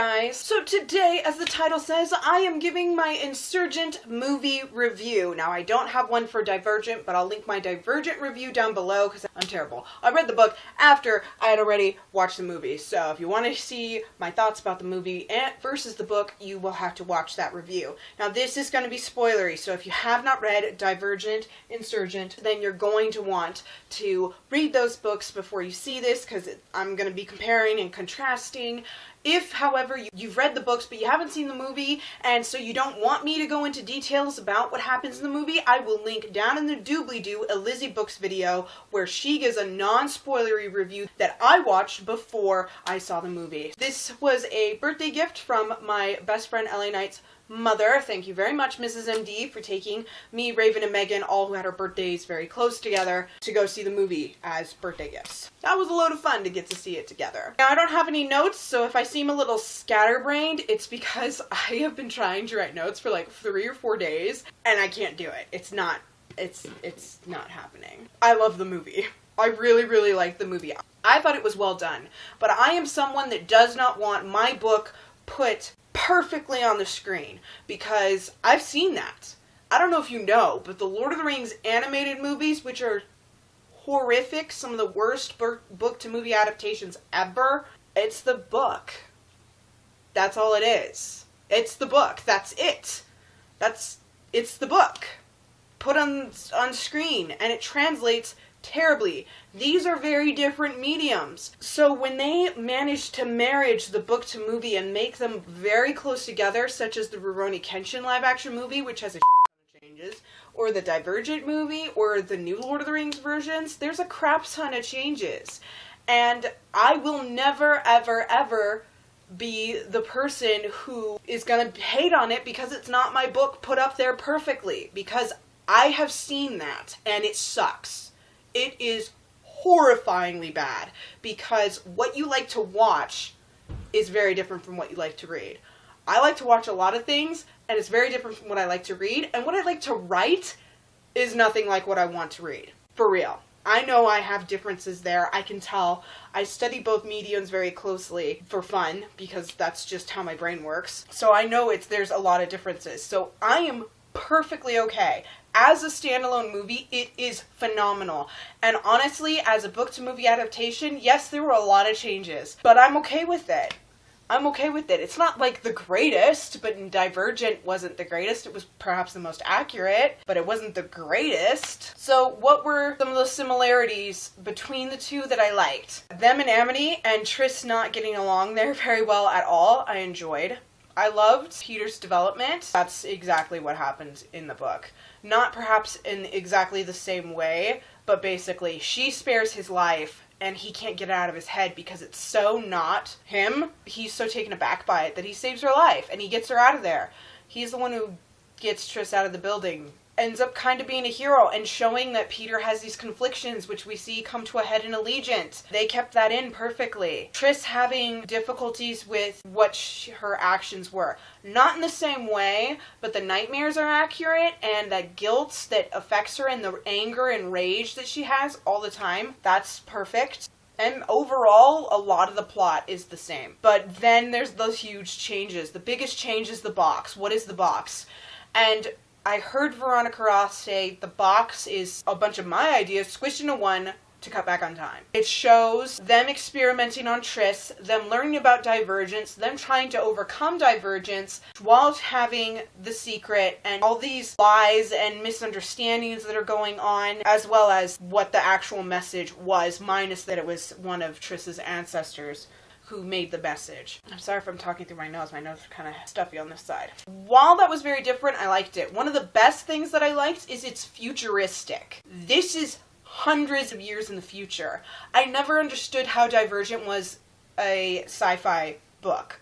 guys! So today, as the title says, I am giving my Insurgent movie review. Now, I don't have one for Divergent, but I'll link my Divergent review down below because I'm terrible. I read the book after I had already watched the movie. So if you want to see my thoughts about the movie versus the book, you will have to watch that review. Now, this is going to be spoilery, so if you have not read Divergent, Insurgent, then you're going to want to read those books before you see this because I'm going to be comparing and contrasting. If, however, you've read the books but you haven't seen the movie, and so you don't want me to go into details about what happens in the movie, I will link down in the doobly-doo a Lizzie Books video where she gives a non-spoilery review that I watched before I saw the movie. This was a birthday gift from my best friend LA Knight's mother. Thank you very much, Mrs. MD, for taking me, Raven, and Megan, all who had our birthdays very close together, to go see the movie as birthday gifts. That was a load of fun to get to see it together. Now, I don't have any notes, so if I seem a little scatterbrained, it's because I have been trying to write notes for like 3 or 4 days, and I can't do it. It's not happening. I love the movie. I really, really like the movie. I thought it was well done, but I am someone that does not want my book put perfectly on the screen, because I've seen that. I don't know if you know, but the Lord of the Rings animated movies, which are horrific, some of the worst book to movie adaptations ever, it's the book. That's all it is. It's the book. That's it. It's the book put on screen, and it translates terribly. These are very different mediums. So when they managed to marriage the book to movie and make them very close together, such as the Rurouni Kenshin live action movie, which has a ton of changes, or the Divergent movie, or the new Lord of the Rings versions, there's a crap ton of changes. And I will never, ever, ever be the person who is gonna hate on it because it's not my book put up there perfectly, because I have seen that, and it sucks. It is horrifyingly bad, because what you like to watch is very different from what you like to read. I like to watch a lot of things, and it's very different from what I like to read, and what I like to write is nothing like what I want to read. For real. I know I have differences there. I can tell. I study both mediums very closely for fun, because that's just how my brain works. So I know there's a lot of differences. So I am perfectly okay. As a standalone movie, it is phenomenal. And honestly, as a book-to-movie adaptation, yes, there were a lot of changes, but I'm okay with it. I'm okay with it. It's not like the greatest, but Divergent wasn't the greatest. It was perhaps the most accurate, but it wasn't the greatest. So what were some of the similarities between the two that I liked? Them and Amity and Triss not getting along there very well at all, I enjoyed. I loved Peter's development. That's exactly what happened in the book. Not perhaps in exactly the same way, but basically she spares his life and he can't get it out of his head because it's so not him. He's so taken aback by it that he saves her life and he gets her out of there. He's the one who gets Triss out of the building. Ends up kind of being a hero and showing that Peter has these conflictions, which we see come to a head in Allegiant. They kept that in perfectly. Triss having difficulties with what her actions were. Not in the same way, but the nightmares are accurate, and that guilt that affects her and the anger and rage that she has all the time, that's perfect. And overall, a lot of the plot is the same. But then there's those huge changes. The biggest change is the box. What is the box? And I heard Veronica Roth say the box is a bunch of my ideas squished into one to cut back on time. It shows them experimenting on Triss, them learning about Divergence, them trying to overcome Divergence while having the secret and all these lies and misunderstandings that are going on, as well as what the actual message was, minus that it was one of Triss's ancestors who made the message. I'm sorry if I'm talking through my nose. My nose is kind of stuffy on this side. While that was very different, I liked it. One of the best things that I liked is it's futuristic. This is hundreds of years in the future. I never understood how Divergent was a sci-fi book,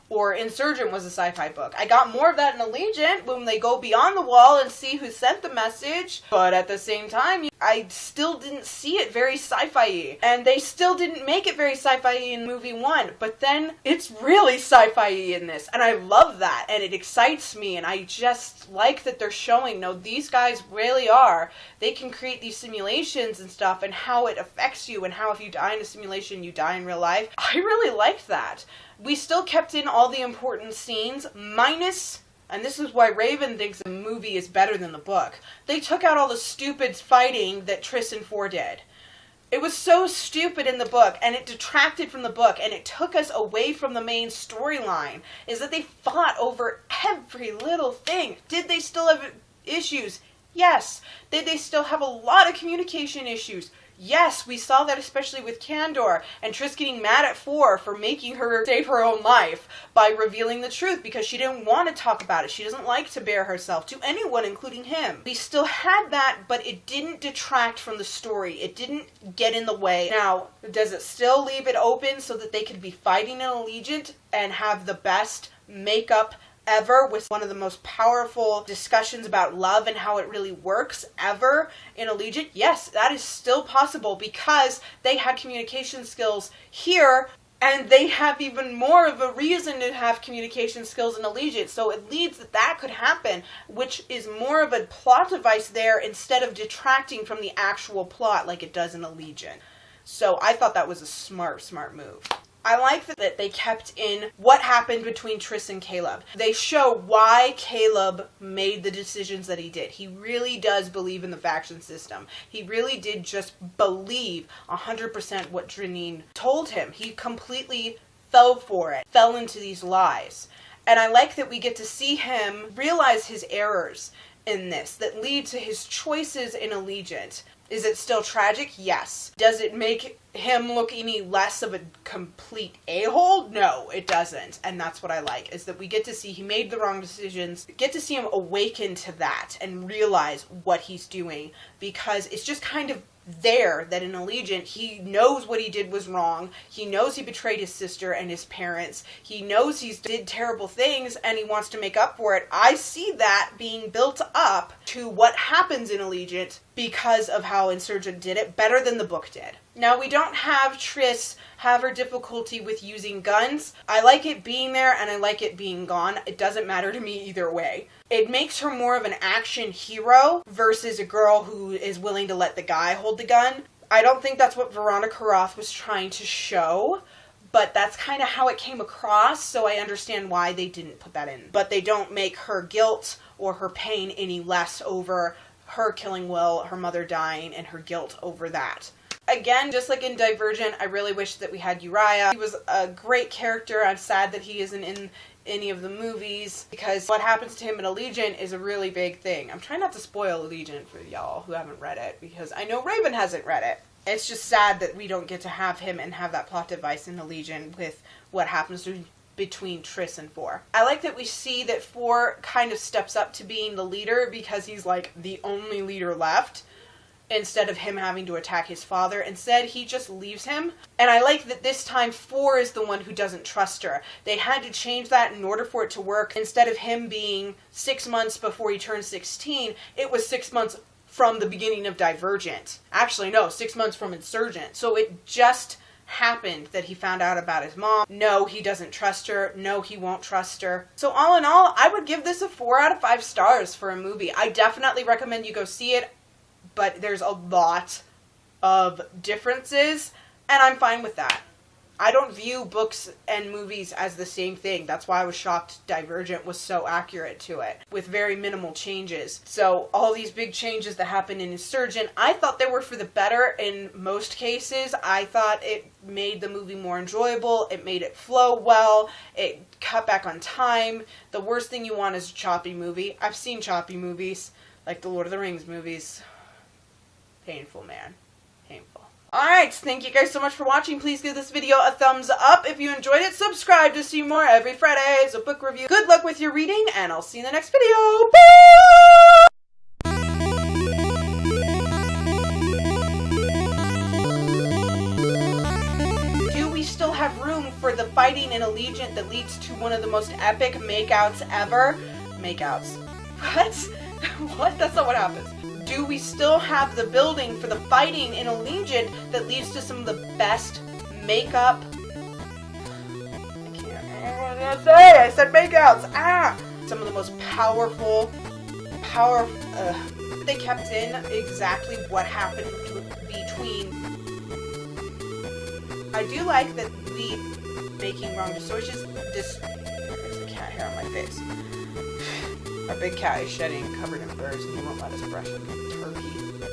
or Insurgent was a sci-fi book. I got more of that in Allegiant when they go beyond the wall and see who sent the message, but at the same time, I still didn't see it very sci-fi-y. And they still didn't make it very sci-fi-y in movie 1, but then it's really sci-fi-y in this, and I love that, and it excites me, and I just like that they're showing, no, these guys really are. They can create these simulations and stuff, and how it affects you, and how if you die in a simulation, you die in real life. I really liked that. We still kept in all the important scenes, minus, and this is why Raven thinks the movie is better than the book, they took out all the stupid fighting that Triss and Four did. It was so stupid in the book, and it detracted from the book, and it took us away from the main storyline, is that they fought over every little thing. Did they still have issues? Yes. Did they still have a lot of communication issues? Yes, we saw that especially with Candor, and Triss getting mad at Four for making her save her own life by revealing the truth because she didn't want to talk about it. She doesn't like to bare herself to anyone, including him. We still had that, but it didn't detract from the story. It didn't get in the way. Now, does it still leave it open so that they could be fighting in Allegiant and have the best makeup ever, with one of the most powerful discussions about love and how it really works ever in Allegiant? Yes, that is still possible because they had communication skills here, and they have even more of a reason to have communication skills in Allegiant. So it leads that could happen, which is more of a plot device there instead of detracting from the actual plot like it does in Allegiant. So I thought that was a smart move. I like that they kept in what happened between Triss and Caleb. They show why Caleb made the decisions that he did. He really does believe in the faction system. He really did just believe 100% what Dranine told him. He completely fell for it, fell into these lies. And I like that we get to see him realize his errors in this, that lead to his choices in Allegiant. Is it still tragic? Yes. Does it make him look any less of a complete a-hole? No, it doesn't. And that's what I like, is that we get to see he made the wrong decisions, get to see him awaken to that and realize what he's doing, because it's just kind of there that in Allegiant he knows what he did was wrong. He knows he betrayed his sister and his parents. He knows he's did terrible things and he wants to make up for it. I see that being built up to what happens in Allegiant because of how Insurgent did it better than the book did. Now, we don't have Triss have her difficulty with using guns. I like it being there and I like it being gone. It doesn't matter to me either way. It makes her more of an action hero versus a girl who is willing to let the guy hold the gun. I don't think that's what Veronica Roth was trying to show, but that's kind of how it came across, so I understand why they didn't put that in. But they don't make her guilt or her pain any less over her killing Will, her mother dying, and her guilt over that. Again, just like in Divergent, I really wish that we had Uriah. He was a great character. I'm sad that he isn't in any of the movies, because what happens to him in Allegiant is a really big thing. I'm trying not to spoil Allegiant for y'all who haven't read it, because I know Raven hasn't read it. It's just sad that we don't get to have him and have that plot device in Allegiant with what happens between Triss and Four. I like that we see that Four kind of steps up to being the leader because he's like the only leader left. Instead of him having to attack his father, instead he just leaves him. And I like that this time Four is the one who doesn't trust her. They had to change that in order for it to work. Instead of him being 6 months before he turned 16, it was 6 months from the beginning of Divergent. Actually, no, 6 months from Insurgent. So it just happened that he found out about his mom. No, he doesn't trust her. No, he won't trust her. So all in all, I would give this a 4 out of 5 stars for a movie. I definitely recommend you go see it, but there's a lot of differences, and I'm fine with that. I don't view books and movies as the same thing. That's why I was shocked Divergent was so accurate to it, with very minimal changes. So all these big changes that happened in Insurgent, I thought they were for the better in most cases. I thought it made the movie more enjoyable. It made it flow well. It cut back on time. The worst thing you want is a choppy movie. I've seen choppy movies, like the Lord of the Rings movies. Painful, man. Painful. Alright, thank you guys so much for watching. Please give this video a thumbs up if you enjoyed it. Subscribe to see more every Friday. It's a book review. Good luck with your reading, and I'll see you in the next video. Bye! Do we still have room for the fighting in Allegiant that leads to one of the most epic makeouts ever? Makeouts. What? What? That's not what happens. Do we still have the building for the fighting in Allegiant that leads to some of the best makeup? I can't remember what I was gonna say. I said makeouts. Some of the most powerful. They kept in exactly what happened between. I do like that we making wrong choices. There's a cat hair on my face. Our big cat is shedding, covered in burrs, and he won't let us brush him. Turkey.